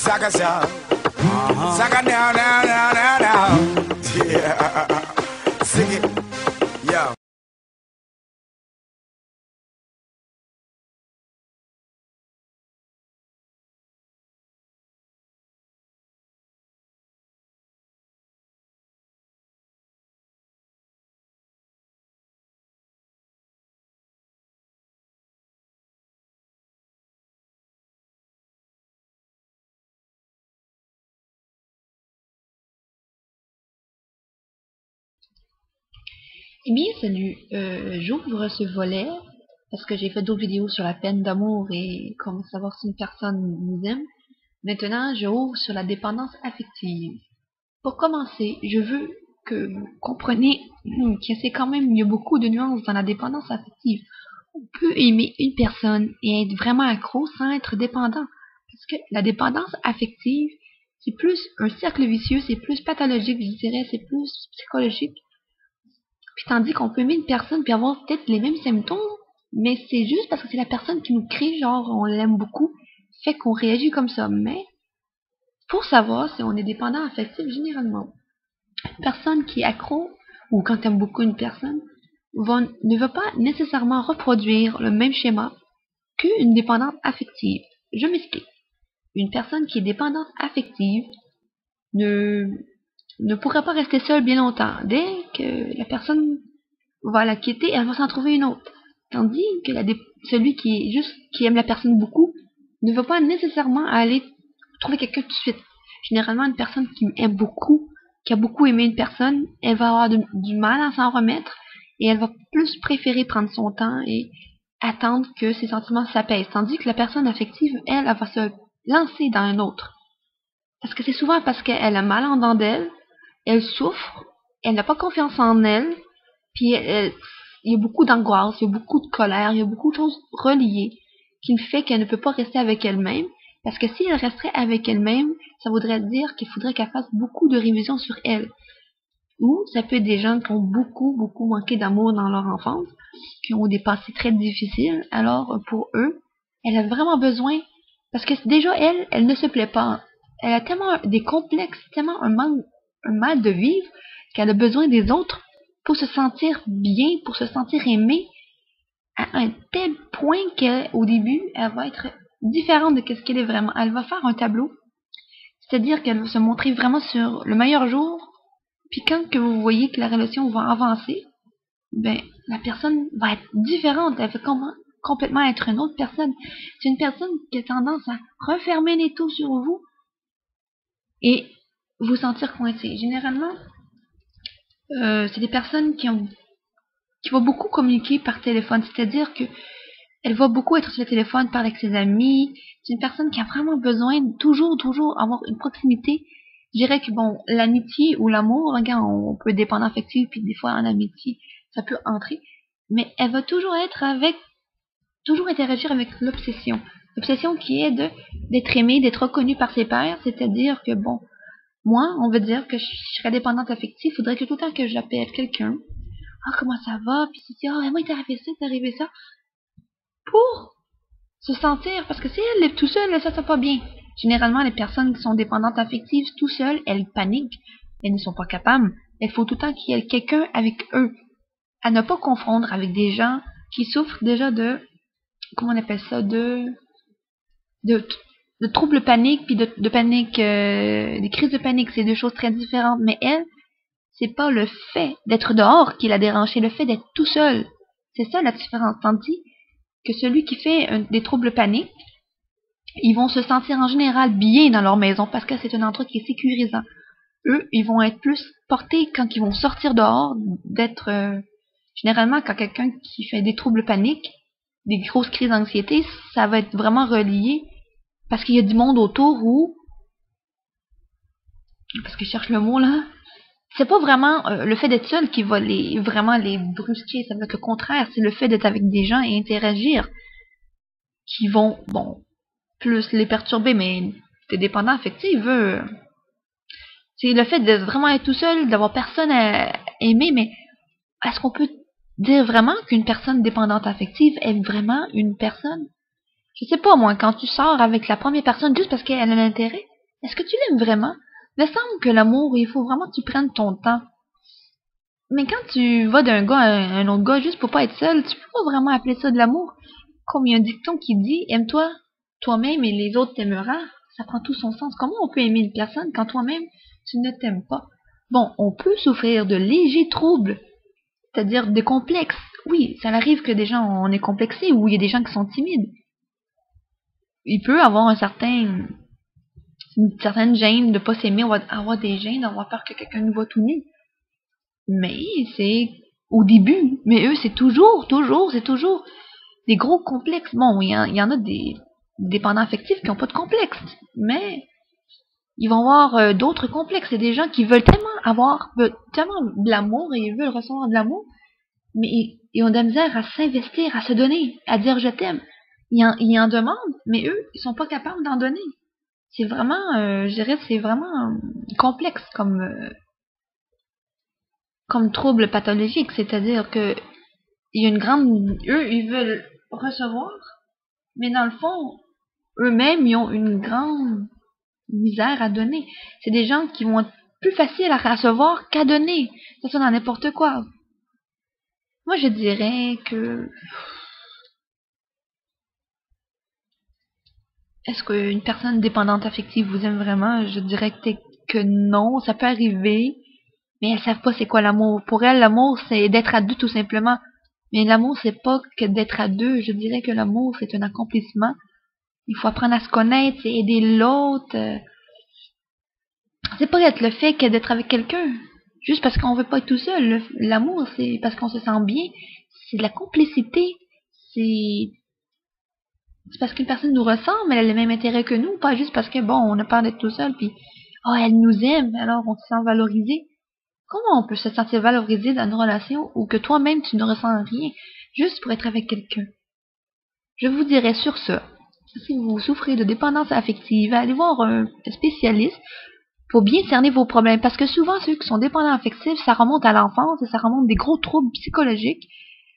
Saka sa. Saka now, now, now, now, now. Yeah. Sing it. Yeah. Eh bien, salut. J'ouvre ce volet parce que j'ai fait d'autres vidéos sur la peine d'amour et comment savoir si une personne nous aime. Maintenant, je ouvre sur la dépendance affective. Pour commencer, je veux que vous compreniez que c'est quand même, il y a beaucoup de nuances dans la dépendance affective. On peut aimer une personne et être vraiment accro sans être dépendant. Parce que la dépendance affective, c'est plus un cercle vicieux, c'est plus pathologique, je dirais, c'est plus psychologique. Puis tandis qu'on peut aimer une personne puis avoir peut-être les mêmes symptômes, mais c'est juste parce que c'est la personne qui nous crée, genre on l'aime beaucoup, fait qu'on réagit comme ça. Mais pour savoir si on est dépendant affectif, généralement, une personne qui est accro, ou quand t'aimes beaucoup une personne, ne va pas nécessairement reproduire le même schéma qu'une dépendante affective. Je m'explique. Une personne qui est dépendante affective ne pourra pas rester seule bien longtemps. Dès que la personne va la quitter, elle va s'en trouver une autre. Tandis que celui qui aime la personne beaucoup ne va pas nécessairement aller trouver quelqu'un tout de suite. Généralement, une personne qui aime beaucoup, qui a beaucoup aimé une personne, elle va avoir du mal à s'en remettre et elle va plus préférer prendre son temps et attendre que ses sentiments s'apaisent. Tandis que la personne affective, elle va se lancer dans un autre. Parce que c'est souvent parce qu'elle a mal en dedans d'elle, elle souffre, elle n'a pas confiance en elle, puis il y a beaucoup d'angoisse, il y a beaucoup de colère, il y a beaucoup de choses reliées qui fait qu'elle ne peut pas rester avec elle-même. Parce que si elle resterait avec elle-même, ça voudrait dire qu'il faudrait qu'elle fasse beaucoup de révisions sur elle. Ou ça peut être des gens qui ont beaucoup, beaucoup manqué d'amour dans leur enfance, qui ont des passés très difficiles. Alors pour eux, elle a vraiment besoin, parce que déjà elle ne se plaît pas. Elle a tellement des complexes, tellement un mal de vivre, qu'elle a besoin des autres pour se sentir bien, pour se sentir aimée, à un tel point qu'au début, elle va être différente de ce qu'elle est vraiment. Elle va faire un tableau, c'est-à-dire qu'elle va se montrer vraiment sur le meilleur jour, puis quand que vous voyez que la relation va avancer, ben la personne va être différente, elle va complètement être une autre personne. C'est une personne qui a tendance à refermer les taux sur vous et vous sentir coincé. Généralement, c'est des personnes qui vont beaucoup communiquer par téléphone, c'est-à-dire que elle va beaucoup être sur le téléphone, parler avec ses amis. C'est une personne qui a vraiment besoin de toujours avoir une proximité. Je dirais que bon, l'amitié ou l'amour, regarde, on peut être dépendant affectif, puis des fois en amitié, ça peut entrer. Mais elle va toujours interagir avec l'obsession. L'obsession qui est d'être aimée, d'être reconnue par ses pairs, c'est-à-dire que bon, moi, on veut dire que je serais dépendante affective, il faudrait que tout le temps que j'appelle quelqu'un, ah, comment ça va, puis si ah, moi, il t'est arrivé ça, pour se sentir, parce que si elle est tout seule, ça va pas bien. Généralement, les personnes qui sont dépendantes affectives tout seules, elles paniquent, elles ne sont pas capables. Il faut tout le temps qu'il y ait quelqu'un avec eux. À ne pas confondre avec des gens qui souffrent déjà comment on appelle ça, de troubles paniques, puis de panique, des crises de panique, c'est deux choses très différentes. Mais elle, c'est pas le fait d'être dehors qui la dérange, c'est le fait d'être tout seul. C'est ça la différence. Tandis que celui qui fait des troubles paniques, ils vont se sentir en général bien dans leur maison parce que c'est un endroit qui est sécurisant. Eux, ils vont être plus portés quand ils vont sortir dehors, généralement quand quelqu'un qui fait des troubles paniques, des grosses crises d'anxiété, ça va être vraiment relié parce qu'il y a du monde autour parce que je cherche le mot là, c'est pas vraiment le fait d'être seul qui va vraiment les brusquer, ça va être le contraire, c'est le fait d'être avec des gens et interagir qui vont, bon, plus les perturber, mais t'es dépendant affectif, c'est le fait de vraiment être tout seul, d'avoir personne à aimer, mais est-ce qu'on peut dire vraiment qu'une personne dépendante affective est vraiment une personne? Je sais pas, moi, quand tu sors avec la première personne juste parce qu'elle a l'intérêt, Est-ce que tu l'aimes vraiment? Il me semble que l'amour, il faut vraiment que tu prennes ton temps. Mais quand tu vas d'un gars à un autre gars juste pour pas être seul, tu peux pas vraiment appeler ça de l'amour. Comme il y a un dicton qui dit, aime-toi toi-même et les autres t'aimeront. Ça prend tout son sens. Comment on peut aimer une personne quand toi-même tu ne t'aimes pas? Bon, on peut souffrir de légers troubles, c'est-à-dire des complexes. Oui, ça arrive que des gens on est complexés ou il y a des gens qui sont timides. Il peut avoir une certaine gêne de pas s'aimer, on va avoir des gênes, avoir peur que quelqu'un nous voit tout nu. Mais c'est au début. Mais eux, c'est toujours des gros complexes. Bon, il y en a des dépendants affectifs qui n'ont pas de complexe, mais ils vont avoir d'autres complexes. C'est des gens qui veulent tellement de l'amour et ils veulent recevoir de l'amour, mais ils ont de la misère à s'investir, à se donner, à dire je t'aime. Ils en demandent, mais eux, ils sont pas capables d'en donner. C'est vraiment, je dirais, c'est vraiment complexe comme trouble pathologique, c'est-à-dire que il y a eux, ils veulent recevoir, mais dans le fond, eux-mêmes, ils ont une grande misère à donner. C'est des gens qui vont être plus faciles à recevoir qu'à donner. Ça soit dans n'importe quoi. Moi, je dirais que est-ce qu'une personne dépendante affective vous aime vraiment? Je dirais que non, ça peut arriver, mais elles savent pas c'est quoi l'amour. Pour elles, l'amour, c'est d'être à deux tout simplement. Mais l'amour, c'est pas que d'être à deux. Je dirais que l'amour, c'est un accomplissement. Il faut apprendre à se connaître, c'est aider l'autre. C'est pas être le fait que d'être avec quelqu'un. Juste parce qu'on veut pas être tout seul. L'amour, c'est parce qu'on se sent bien. C'est de la complicité. C'est c'est parce qu'une personne nous ressemble, elle a le même intérêt que nous, pas juste parce que, bon, on a peur d'être tout seul, puis, oh, elle nous aime, alors on se sent valorisé. Comment on peut se sentir valorisé dans une relation où que toi-même tu ne ressens rien, juste pour être avec quelqu'un? Je vous dirais sur ça, si vous souffrez de dépendance affective, allez voir un spécialiste pour bien cerner vos problèmes, parce que souvent ceux qui sont dépendants affectifs, ça remonte à l'enfance et ça remonte des gros troubles psychologiques.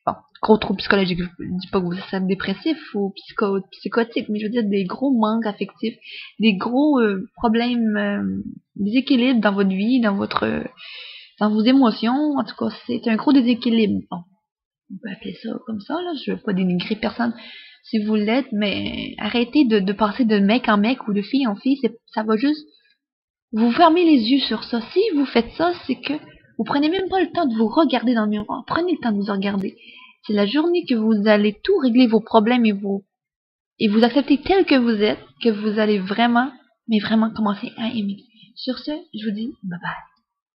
Bon, gros troubles psychologiques, je ne dis pas que vous êtes dépressif ou psychotique, mais je veux dire des gros manques affectifs, des gros problèmes, déséquilibres dans votre vie, dans vos émotions. En tout cas, c'est un gros déséquilibre. Bon, on peut appeler ça comme ça, là. Je veux pas dénigrer personne si vous l'êtes, mais arrêtez de passer de mec en mec ou de fille en fille. Ça va juste vous fermez les yeux sur ça. Si vous faites ça, c'est que vous prenez même pas le temps de vous regarder dans le miroir. Prenez le temps de vous regarder. C'est la journée que vous allez tout régler vos problèmes et vous accepter tel que vous êtes, que vous allez vraiment, mais vraiment commencer à aimer. Sur ce, je vous dis bye bye.